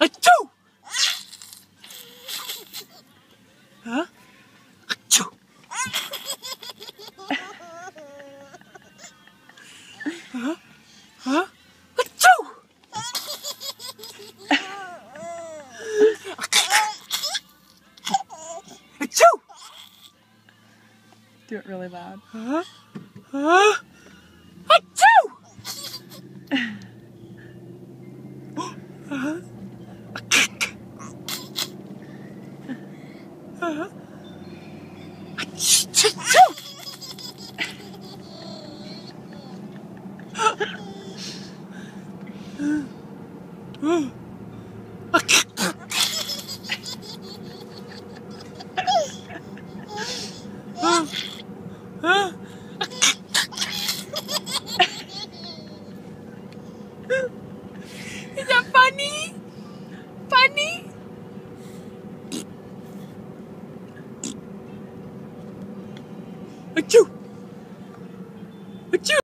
Achoo! Huh? Achoo! Huh? Huh? Achoo! Achoo! Do it really loud. Huh? Huh? Achoo! Huh? Huh? Achoo! Is that funny? Funny? Achoo! Achoo!